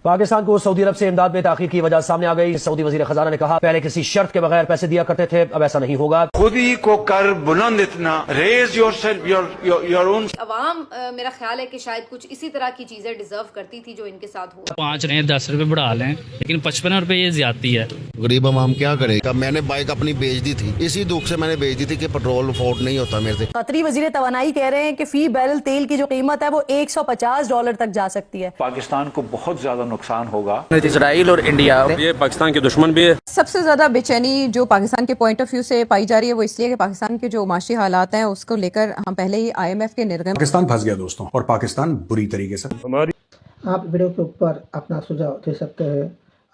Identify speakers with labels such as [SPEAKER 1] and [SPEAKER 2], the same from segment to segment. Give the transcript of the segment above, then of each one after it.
[SPEAKER 1] पाकिस्तान को सऊदी अरब से इमदाद में ताखीर की वजह सामने आ गई। सऊदी वजीर खजाना ने कहा, पहले किसी शर्त के बगैर पैसे दिया करते थे, अब ऐसा नहीं होगा।
[SPEAKER 2] खुद ही को कर बुलंद इतना, रेज योर ओन।
[SPEAKER 3] अवाम मेरा ख्याल है कि शायद कुछ इसी तरह की चीजें डिजर्व करती थी जो इनके साथ हुआ।
[SPEAKER 4] 5 रहे 10 रुपए बढ़ा लें, लेकिन 55 रुपए ये ज्यादती है।
[SPEAKER 5] गरीब अवाम क्या करेगा। मैंने बाइक अपनी बेच दी थी, इसी दुख से मैंने बेच दी थी कि पेट्रोल अफोर्ड नहीं होता मेरे से।
[SPEAKER 6] कतरी वजीर तवानाई कह रहे हैं कि फी बैरल तेल की जो कीमत है वो $150 तक जा सकती है।
[SPEAKER 7] पाकिस्तान को बहुत ज्यादा नुकसान होगा।
[SPEAKER 8] इजराइल और इंडिया
[SPEAKER 9] ये पाकिस्तान के दुश्मन भी है।
[SPEAKER 10] सबसे ज्यादा बेचैनी जो पाकिस्तान के पॉइंट ऑफ व्यू से पाई जा रही है वो इसलिए कि पाकिस्तान के जो माशी हालात हैं उसको लेकर हम पहले ही IMF के निर्गम।
[SPEAKER 11] पाकिस्तान फंस गया दोस्तों, और पाकिस्तान बुरी तरीके से।
[SPEAKER 12] आप वीडियो के ऊपर अपना सुझाव दे सकते हैं।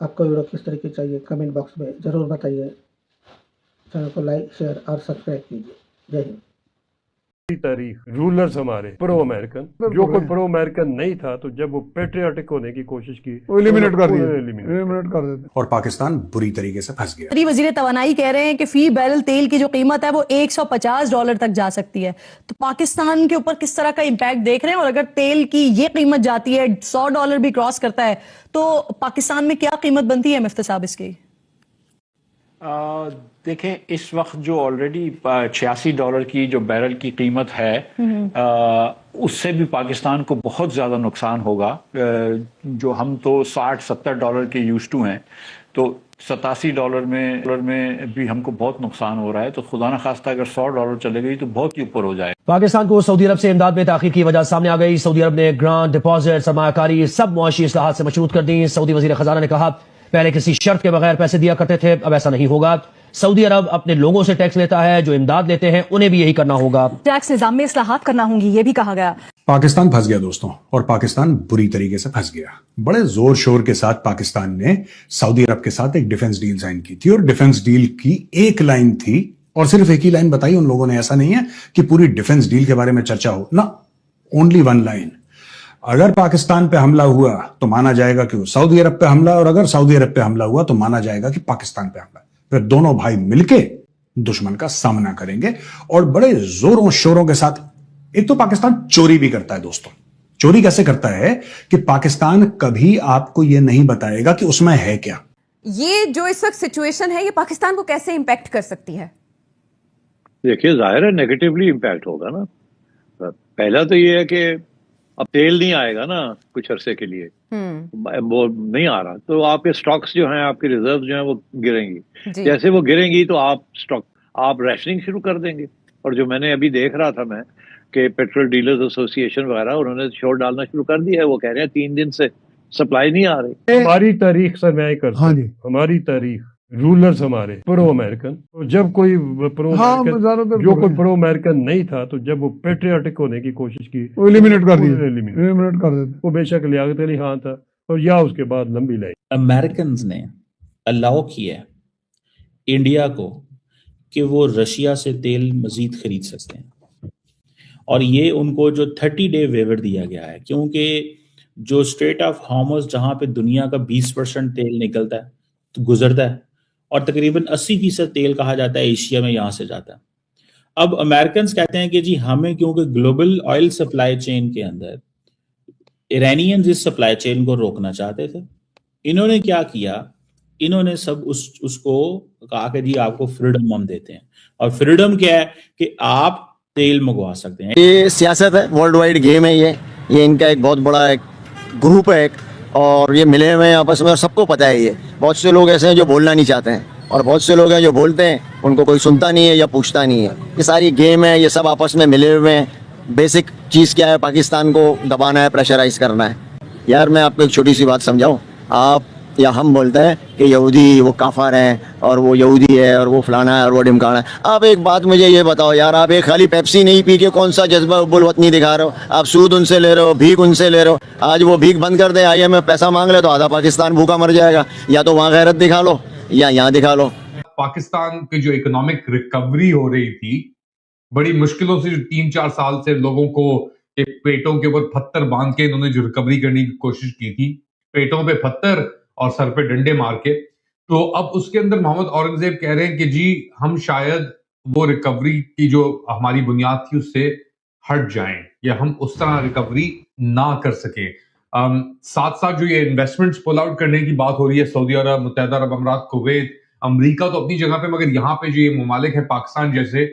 [SPEAKER 12] आपको वीडियो किस तरीके चाहिए कमेंट बॉक्स में ज़रूर बताइए। चैनल को लाइक शेयर और सब्सक्राइब कीजिए। जय हिंद।
[SPEAKER 9] तारीख रूलर्स हमारे प्रो अमेरिकन, जो कोई प्रो अमेरिकन नहीं था तो जब वो पेट्रियाटिक होने की कोशिश की वो एलिमिनेट कर देते,
[SPEAKER 11] और पाकिस्तान बुरी तरीके से फंस गया।
[SPEAKER 6] कतरी वजीर तवानाई कह रहे हैं कि फी बैरल तेल की जो कीमत है वो $150 तक जा सकती है। तो पाकिस्तान के ऊपर किस तरह का इम्पैक्ट देख रहे हैं, और अगर तेल की ये कीमत जाती है $100 भी क्रॉस करता है तो पाकिस्तान में क्या कीमत बनती है मुफ्ती साहब इसकी?
[SPEAKER 7] देखें, इस वक्त जो ऑलरेडी $86 की जो बैरल की कीमत है, उससे भी पाकिस्तान को बहुत ज़्यादा नुकसान होगा। जो हम तो $60-70 के यूज टू हैं, तो $87 में भी हमको बहुत नुकसान हो रहा है। तो खुदा न खास्ता अगर $100 चले गई तो बहुत ही ऊपर हो जाए।
[SPEAKER 1] पाकिस्तान को सऊदी अरब से इमदाद में ताखीर की वजह सामने आ गई। सऊदी अरब ने ग्रांट, डिपॉजिट, सरमायाकारी सब मुआशी इस्लाहात से मशरूत कर दी। सऊदी वजीर खजाना ने कहा, पहले किसी शर्त के बगैर पैसे दिया करते थे, अब ऐसा नहीं होगा। सऊदी अरब अपने लोगों से टैक्स लेता है, जो इमदाद लेते हैं उन्हें भी यही करना होगा।
[SPEAKER 6] टैक्स निजाम में इस्लाहात करना होंगी, ये भी कहा गया।
[SPEAKER 11] पाकिस्तान फंस गया दोस्तों, और पाकिस्तान बुरी तरीके से फंस गया। बड़े जोर शोर के साथ पाकिस्तान ने सऊदी अरब के साथ एक डिफेंस डील साइन की थी, और डिफेंस डील की एक लाइन थी, और सिर्फ एक ही लाइन बताई उन लोगों ने। ऐसा नहीं है कि पूरी डिफेंस डील के बारे में चर्चा हो ना, ओनली वन लाइन। अगर पाकिस्तान पे हमला हुआ तो माना जाएगा कि वो सऊदी अरब पे हमला, और अगर सऊदी अरब पे हमला हुआ तो माना जाएगा कि पाकिस्तान पे हमला। फिर दोनों भाई मिलके दुश्मन का सामना करेंगे, और बड़े जोरों शोरों के साथ। एक तो पाकिस्तान चोरी भी करता है दोस्तों। चोरी कैसे करता है कि पाकिस्तान कभी आपको यह नहीं बताएगा कि उसमें है क्या।
[SPEAKER 10] ये जो इस वक्त सिचुएशन है ये पाकिस्तान को कैसे इम्पैक्ट कर सकती है?
[SPEAKER 13] देखिए, जाहिर है नेगेटिवली इम्पैक्ट होगा ना। पहला तो ये है कि अब तेल नहीं आएगा ना कुछ अरसे के लिए, वो नहीं आ रहा, तो आपके स्टॉक्स जो हैं, आपके रिजर्व जो हैं वो गिरेंगी। जैसे वो गिरेंगी तो आप रैशनिंग शुरू कर देंगे। और जो मैंने अभी देख रहा था मैं कि पेट्रोल डीलर्स एसोसिएशन वगैरह उन्होंने शोर डालना शुरू कर दिया है। वो कह रहे हैं 3 दिन से सप्लाई नहीं आ रही।
[SPEAKER 9] हमारी तारीख से मैं करता हूं, हमारी तारीख रूलर्स हमारे प्रो अमेरिकन, तो जब कोई प्रो जो कोई प्रो अमेरिकन नहीं था तो जब वो पेट्रियाटिक होने की कोशिश की वो एलिमिनेट कर देते। वो बेशक लियाकत अली खान था, और या उसके बाद लंबी लाइन।
[SPEAKER 4] अमेरिकन ने अलाउ किया इंडिया को कि वो रशिया से तेल मजीद खरीद सकते हैं, और ये उनको जो 30 डे वेवर दिया गया है, क्योंकि जो स्ट्रेट ऑफ हॉर्मुज़ जहां पे दुनिया का 20% तेल निकलता है तो गुजरता है, और तकरीबन 80% तेल कहा जाता है एशिया में यहाँ से जाता है। अब अमेरिकन कहते हैं कि जी हमें, क्योंकि ग्लोबल ऑयल सप्लाई चेन के अंदर ईरानियंस इस सप्लाई चेन को रोकना चाहते थे। इन्होंने क्या किया, इन्होंने सब उसको कहा कि जी आपको फ्रीडम हम देते हैं, और फ्रीडम क्या है कि आप तेल मंगवा सकते हैं।
[SPEAKER 8] ये सियासत है, वर्ल्ड वाइड गेम है। ये इनका एक बहुत बड़ा एक ग्रुप है और ये मिले हुए हैं आपस में, और सबको पता है। ये बहुत से लोग ऐसे हैं जो बोलना नहीं चाहते हैं, और बहुत से लोग हैं जो बोलते हैं, उनको कोई सुनता नहीं है या पूछता नहीं है। ये सारी गेम है, ये सब आपस में मिले हुए हैं। बेसिक चीज़ क्या है, पाकिस्तान को दबाना है, प्रेशराइज करना है। यार मैं आपको एक छोटी सी बात समझाऊं, आप या हम बोलते हैं कि यहूदी वो काफर हैं, और वो यहूदी है, और वो फलाना है, और वो ढिमकाना है। आप एक बात मुझे ये बताओ यार, आप एक खाली पेप्सी नहीं पी के कौन सा जज्बा बुलवतनी दिखा रहे हो? आप सूद उनसे ले रहे हो, भीख उनसे ले रहे हो। आज वो भीख बंद कर दे, IMF पैसा मांग ले तो आधा पाकिस्तान भूखा मर जाएगा। या तो वहाँ गैरत दिखा लो या यहाँ दिखा लो।
[SPEAKER 14] पाकिस्तान की जो इकोनॉमिक रिकवरी हो रही थी, बड़ी मुश्किलों से 3-4 साल से लोगों को पेटों के ऊपर पत्थर बांध के इन्होंने जो रिकवरी करने की कोशिश की थी, पेटों पे पत्थर और सर पे डंडे मार के, तो अब उसके अंदर मोहम्मद औरंगजेब कह रहे हैं कि जी हम शायद वो रिकवरी की जो हमारी बुनियाद थी उससे हट जाएं, या हम उस तरह रिकवरी ना कर सके। साथ साथ जो ये इन्वेस्टमेंट्स पुल आउट करने की बात हो रही है, सऊदी अरब, मुत्तहदा अरब अमीरात, कुवैत, अमेरिका तो अपनी जगह पे, मगर यहाँ पे जो ये ममालिक है पाकिस्तान जैसे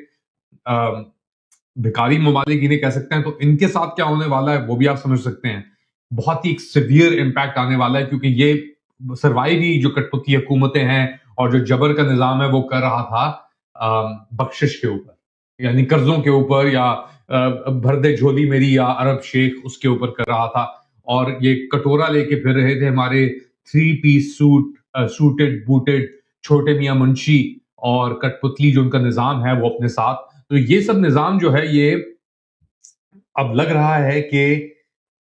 [SPEAKER 14] भिखारी ममालिक इन्हें कह सकते हैं, तो इनके साथ क्या होने वाला है वो भी आप समझ सकते हैं। बहुत ही सिवियर इम्पैक्ट आने वाला है, क्योंकि ये सरवाइव ही जो कठपुतली हुकूमतें हैं और जो जबर का निजाम है वो कर रहा था बख्शिश के ऊपर, यानी कर्जों के ऊपर, या भर दे झोली मेरी या अरब शेख उसके ऊपर कर रहा था। और ये कटोरा लेके फिर रहे थे हमारे 3 पीस सूटेड बूटेड छोटे मियां मुंशी और कठपुतली जो उनका निजाम है वो अपने साथ। तो ये सब निजाम जो है ये अब लग रहा है कि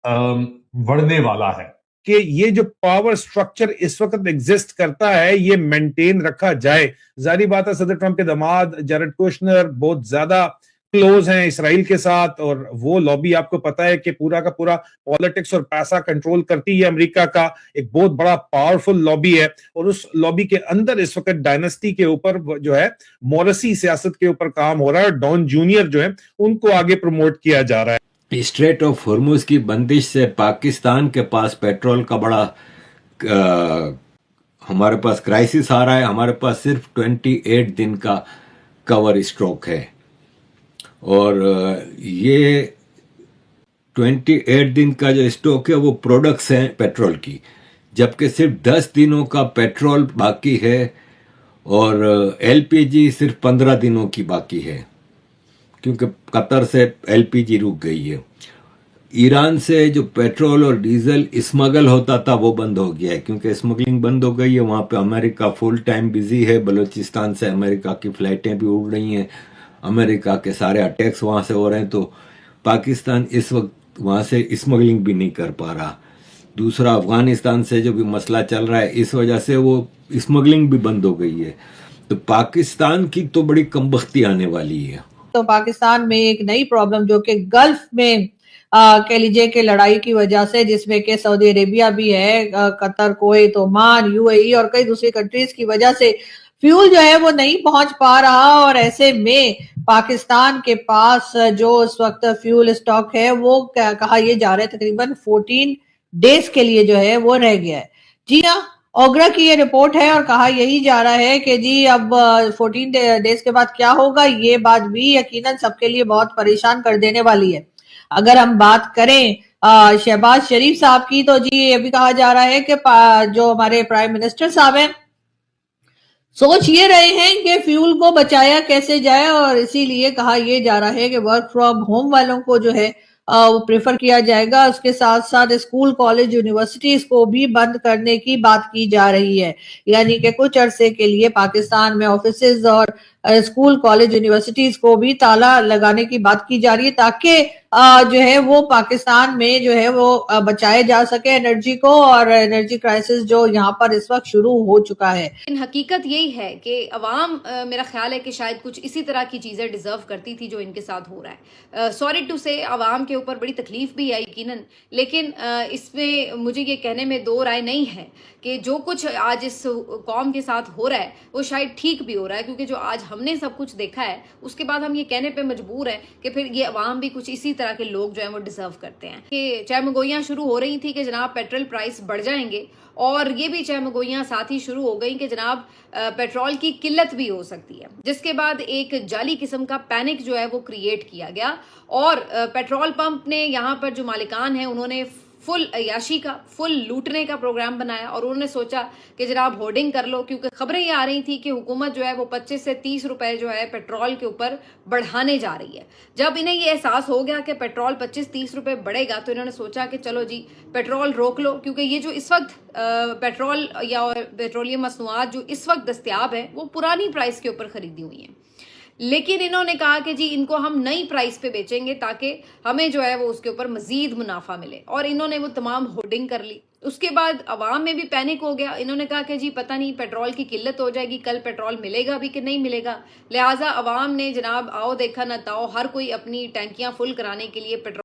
[SPEAKER 14] बढ़ने वाला है
[SPEAKER 15] कि ये जो पावर स्ट्रक्चर इस वक्त एग्जिस्ट करता है ये मेंटेन रखा जाए। जारी बात है सदर ट्रंप के दामाद जैरेड कुशनर बहुत ज्यादा क्लोज हैं इसराइल के साथ, और वो लॉबी आपको पता है कि पूरा का पूरा पॉलिटिक्स और पैसा कंट्रोल करती है। अमेरिका का एक बहुत बड़ा पावरफुल लॉबी है, और उस लॉबी के अंदर इस वक्त डायनेस्टी के ऊपर जो है मोरसी सियासत के ऊपर काम हो रहा है, और डॉन जूनियर जो है उनको आगे प्रमोट किया जा रहा है।
[SPEAKER 16] स्ट्रेट ऑफ हॉर्मुज की बंदिश से पाकिस्तान के पास पेट्रोल का बड़ा हमारे पास क्राइसिस आ रहा है। हमारे पास सिर्फ 28 दिन का कवर स्टॉक है, और ये 28 दिन का जो स्टॉक है वो प्रोडक्ट्स हैं पेट्रोल की, जबकि सिर्फ 10 दिनों का पेट्रोल बाकी है, और एलपीजी सिर्फ 15 दिनों की बाकी है, क्योंकि कतर से एलपीजी रुक गई है। ईरान से जो पेट्रोल और डीजल स्मगल होता था वो बंद हो गया है, क्योंकि स्मगलिंग बंद हो गई है। वहाँ पे अमेरिका फुल टाइम बिजी है, बलूचिस्तान से अमेरिका की फ्लाइटें भी उड़ रही हैं, अमेरिका के सारे अटैक्स वहाँ से हो रहे हैं, तो पाकिस्तान इस वक्त वहाँ से स्मगलिंग भी नहीं कर पा रहा। दूसरा, अफगानिस्तान से जो भी मसला चल रहा है इस वजह से वो स्मगलिंग भी बंद हो गई है। तो पाकिस्तान की तो बड़ी कमबख्ती आने वाली है।
[SPEAKER 17] तो पाकिस्तान में एक नई प्रॉब्लम जो कि गल्फ में कह लीजिए कि लड़ाई की वजह से, जिसमें कि सऊदी अरेबिया भी है, कतर, कुवैत, ओमान, यूएई और कई दूसरी कंट्रीज की वजह से फ्यूल जो है वो नहीं पहुंच पा रहा, और ऐसे में पाकिस्तान के पास जो इस वक्त फ्यूल स्टॉक है वो कहा यह जा रहा है तकरीबन 14 डेज के लिए जो है वो रह गया है। जी हाँ, ओगरा की ये रिपोर्ट है, और कहा यही जा रहा है कि जी अब 14 डेज के बाद क्या होगा, ये बात भी यकीनन सबके लिए बहुत परेशान कर देने वाली है। अगर हम बात करें शहबाज शरीफ साहब की, तो जी ये भी कहा जा रहा है कि जो हमारे प्राइम मिनिस्टर साहब हैं सोच ये रहे हैं कि फ्यूल को बचाया कैसे जाए, और इसीलिए कहा यह जा रहा है कि वर्क फ्रॉम होम वालों को जो है वो प्रेफर किया जाएगा। उसके साथ साथ स्कूल, कॉलेज, यूनिवर्सिटीज को भी बंद करने की बात की जा रही है, यानी कि कुछ अरसे के लिए पाकिस्तान में ऑफिसेज और स्कूल, कॉलेज, यूनिवर्सिटीज को भी ताला लगाने की बात की जा रही है, ताकि जो है वो पाकिस्तान में जो है वो बचाए जा सके एनर्जी को, और एनर्जी क्राइसिस जो यहाँ पर इस वक्त शुरू हो चुका है।
[SPEAKER 3] लेकिन हकीकत यही है कि अवाम मेरा ख्याल है कि शायद कुछ इसी तरह की चीज़ें डिजर्व करती थी जो इनके साथ हो रहा है। सॉरी टू से अवाम के ऊपर बड़ी तकलीफ भी है यकीनन, लेकिन इसमें मुझे ये कहने में दो राय नहीं है कि जो कुछ आज इस कौम के साथ हो रहा है वो शायद ठीक भी हो रहा है, क्योंकि जो आज हमने सब कुछ देखा है उसके बाद हम ये कहने पे मजबूर हैं कि फिर ये अवाम भी कुछ इसी तरह के लोग जो हैं वो डिजर्व करते हैं। कि चहमगोइयाँ शुरू हो रही थी कि जनाब पेट्रोल प्राइस बढ़ जाएंगे, और ये भी चहमगोइयाँ साथ ही शुरू हो गई कि जनाब पेट्रोल की किल्लत भी हो सकती है, जिसके बाद एक जाली किस्म का पैनिक जो है वो क्रिएट किया गया, और पेट्रोल पंप ने यहाँ पर जो मालिकान हैं उन्होंने फुल अयाशी का, फुल लूटने का प्रोग्राम बनाया, और उन्होंने सोचा कि जनाब होर्डिंग कर लो, क्योंकि खबरें ये आ रही थी कि हुकूमत जो है वो 25 से 30 रुपए जो है पेट्रोल के ऊपर बढ़ाने जा रही है। जब इन्हें ये एहसास हो गया कि पेट्रोल 25-30 रुपए बढ़ेगा, तो इन्होंने सोचा कि चलो जी पेट्रोल रोक लो, क्योंकि ये जो इस वक्त पेट्रोल या पेट्रोलियम मसनूआत जो इस वक्त दस्तयाब है वो पुरानी प्राइस के ऊपर खरीदी हुई है। लेकिन इन्होंने कहा कि जी इनको हम नई प्राइस पे बेचेंगे ताकि हमें जो है वो उसके ऊपर मजीद मुनाफा मिले, और इन्होंने वो तमाम होर्डिंग कर ली। उसके बाद अवाम में भी पैनिक हो गया, इन्होंने कहा कि जी पता नहीं पेट्रोल की किल्लत हो जाएगी, कल पेट्रोल मिलेगा भी कि नहीं मिलेगा। लिहाजा अवाम ने जनाब आओ देखा न ताओ हर कोई अपनी टैंकियां फुल कराने के लिए पेट्रोल